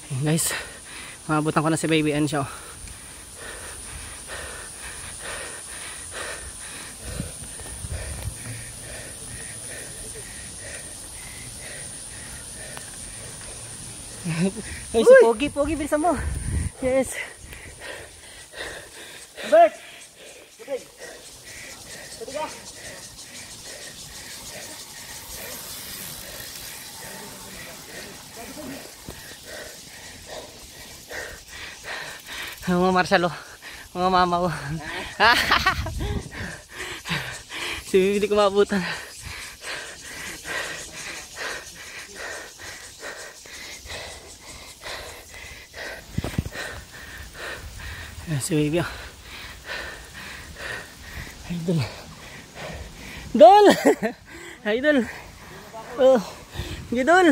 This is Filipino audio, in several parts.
Ayan guys, maabutan ko na si baby Ann siya. Ay, si Pogi, bilisan mo. Yes. Bert! Bert! Pwede ka? Mga Marcelo, mga mama ko. Si Bibi hindi ko maabutan. Si Bibi. Idol. Dol! Idol. Oh, Idol.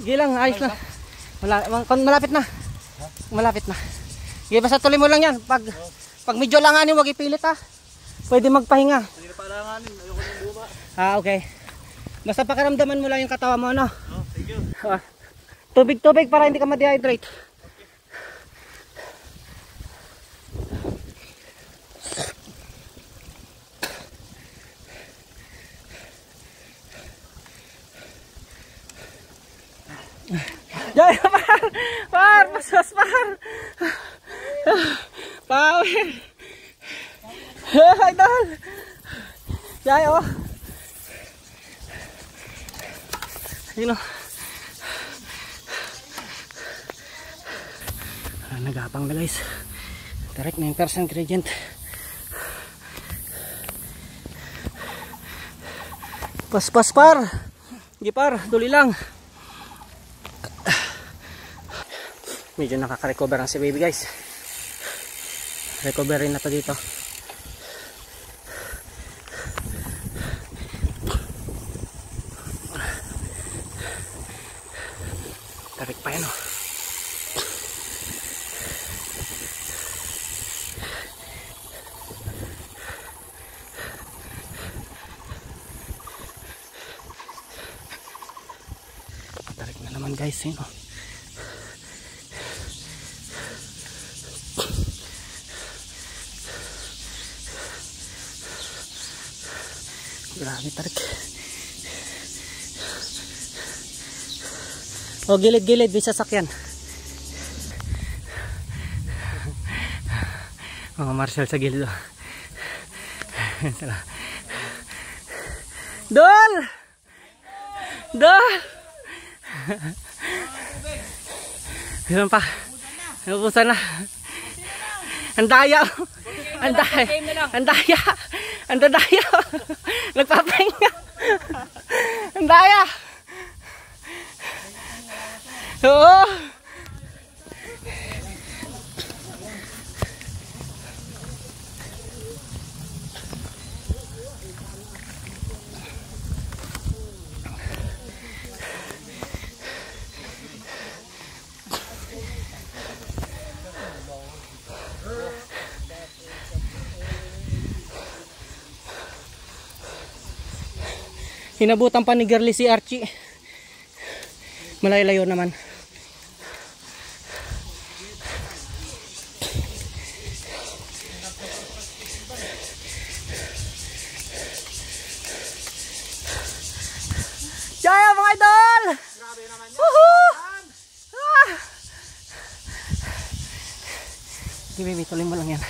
Gilang, ayos na. Malapit na. Malapit na. Sige, basta tuloy mo lang yan. Pag medyo langanin, wag ipilit ha. Pwede magpahinga. Hindi na palanganin, ayoko nang buka. Okay. Basta pakiramdaman mo lang yung katawan mo, ano? Oh, thank you. Tubig para hindi ka ma-dehydrate. Jaya, par, pasas, par. Power. Idol. Jaya, oh. Yun, oh. Nagapang na guys. Direct 9% gradient. Pas, par. Gipar, duli lang. Medyo nakaka-recover ang si baby guys. Recover rin na to dito. Tarik pa yan oh. Tarik na naman guys yun oh. Grabe tarik. O gilid-gilid may sasakyan. Mga marshal sa gilid. Dol! Dol! Meron pa. Napupusan na. Ang daya. Ang daya. Ang daya. Ang daya. Nagpapahinga. Ang daya. Oo. Hinabutan pa ni Girly si Archie. Malayo-layo naman. Jaya mga idol! Grabe naman yan. Woohoo! Ah! Sige baby, tuloy mo lang yan.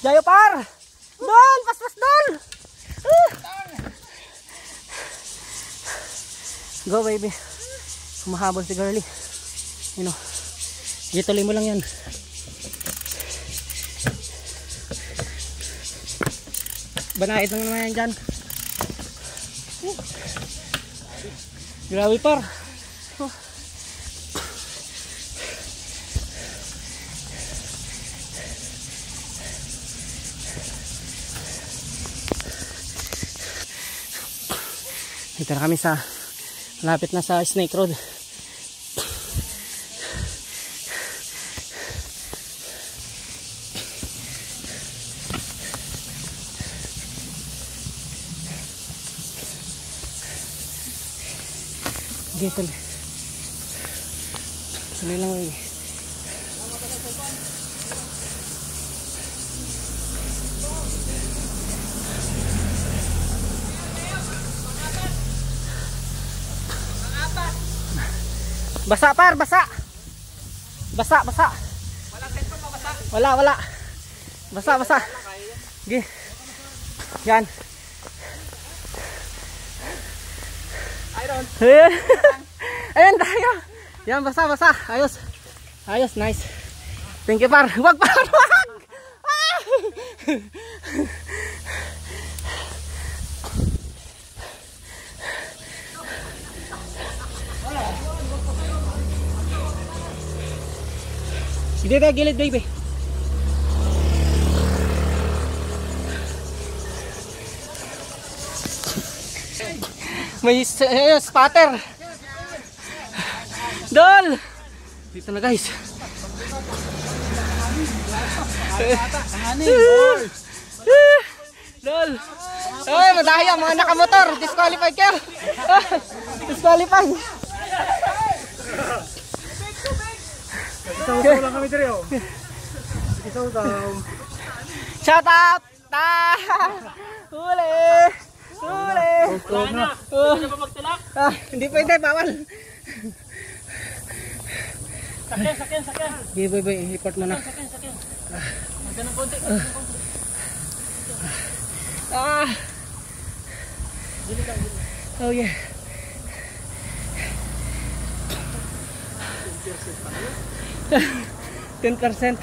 Jayo par! Dol! Pas-pas dol! Go baby. Humahabol si Girly. You know. Ituloy mo lang yan. Banait lang naman yan dyan. Grabe par. Dito na kami sa lapit na sa Snake Road. Sige, tuloy. Tuloy lang, baby. Basa par, basa. Basa. Wala cellphone pa basa. Wala. Basa. Sige. Yan. Iron. Ayan tayo. Yan, basa. Ayos, nice. Thank you par. Wag. Sige ka, gilid baby. May spatter. Dol! Dito na guys. Dol! Ay, madaya mga nakamotor. Disqualified kayo. Disqualified. Isaw lang kami dito. Isaw daw. Shout out! Huli! Wala na. Hindi ba magtulak? Hindi pwede, bawal. Sakyan. Sige boy, report mo na. Sakyan. Magdan ng konti. Oh yeah. $10%.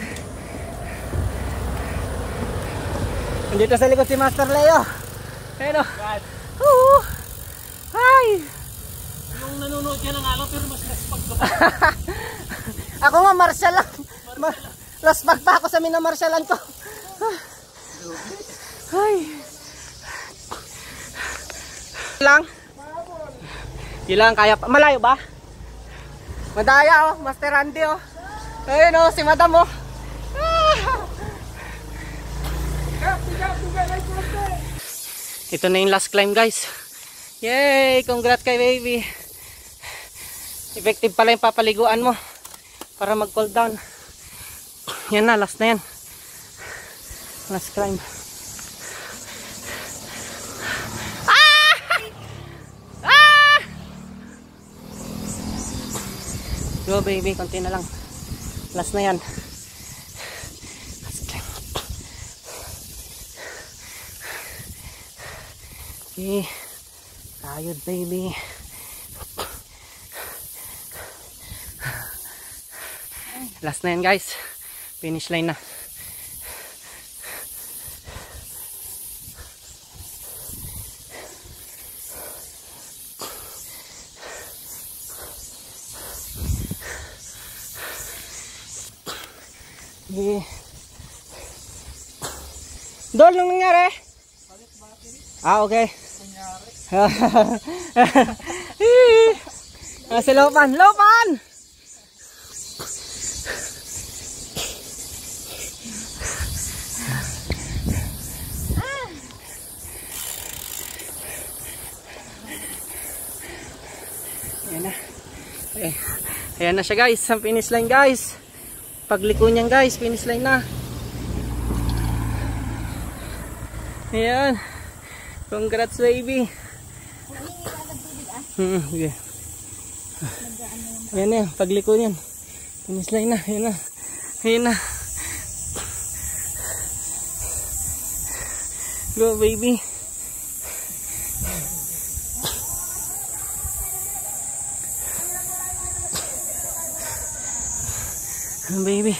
Nandito sa likod si Master Leo. Pero hi! Yung nanonood yan ng alaw pero mas respect ka pa. Ako nga martial lang. Last pag pa ako sa minamartialan ko. Hi. Ilang kaya pa. Malayo ba? Madaya oh, Master Randy oh. Ayun oh, si Madam oh. Ito na yung last climb guys. Yay! Congrats kay baby. Effective pala yung papaliguan mo para mag cool down. Yan na, last na yan. Last climb. Go baby, konti na lang. Last na yan. Last climb. Okay. Tired baby. Last na yan guys. Finish line na. Okay. Dol, nung nangyari? Okay. Si Lopan. Ayan na. Okay. Ayan na siya guys. Ang finish line guys. Pagliko niyan guys. Finish line na. Ayan. Congrats baby. Okay. Ayan na. Pagliko niyan. Finish line na. Ayan na. Ayan na. Go baby. Baby.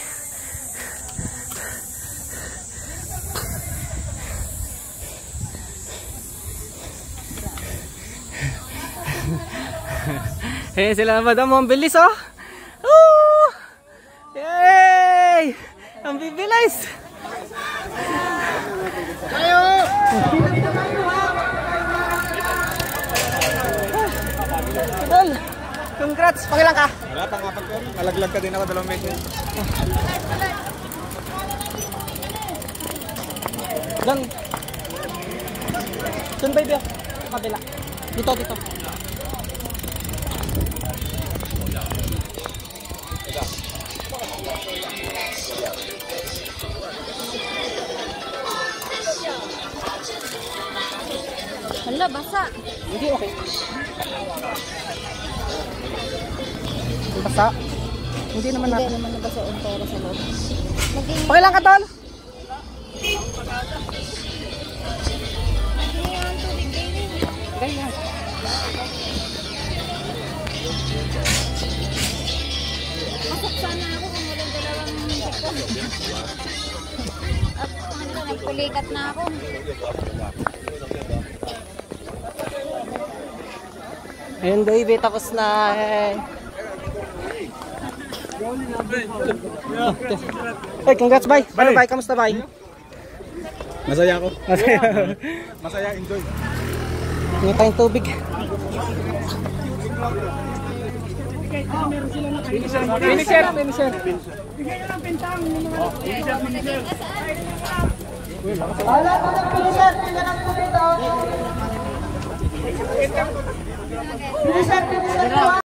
Hey, sila madam, ang bilis oh. Yay! Ang bibilis. Tayo! Idol, congrats. Pakilang ka? Wala, pangapat ko. Nalaglag ka din ako 2 meses. Doon. Doon baby oh. Kabila. Dito. Sige, okay. Basa. Hindi naman natin. Hindi naman nabasa ang pera sa loob. Maging Okay lang ka, tol? ang tubig din. Ganyan. Pasok sana ako kung walang dalawang tikon. At ano, nagpulikat na ako. Ayun, baby, tapos na. Hey, congrats, bye. Paano, bye? Kamusta, bye? Masaya ako. Masaya, enjoy. Hindi tayong tubig. Finisher, finisher. Wala ko ng finisher. Tingnan ang tubig daw. Finisher, finisher.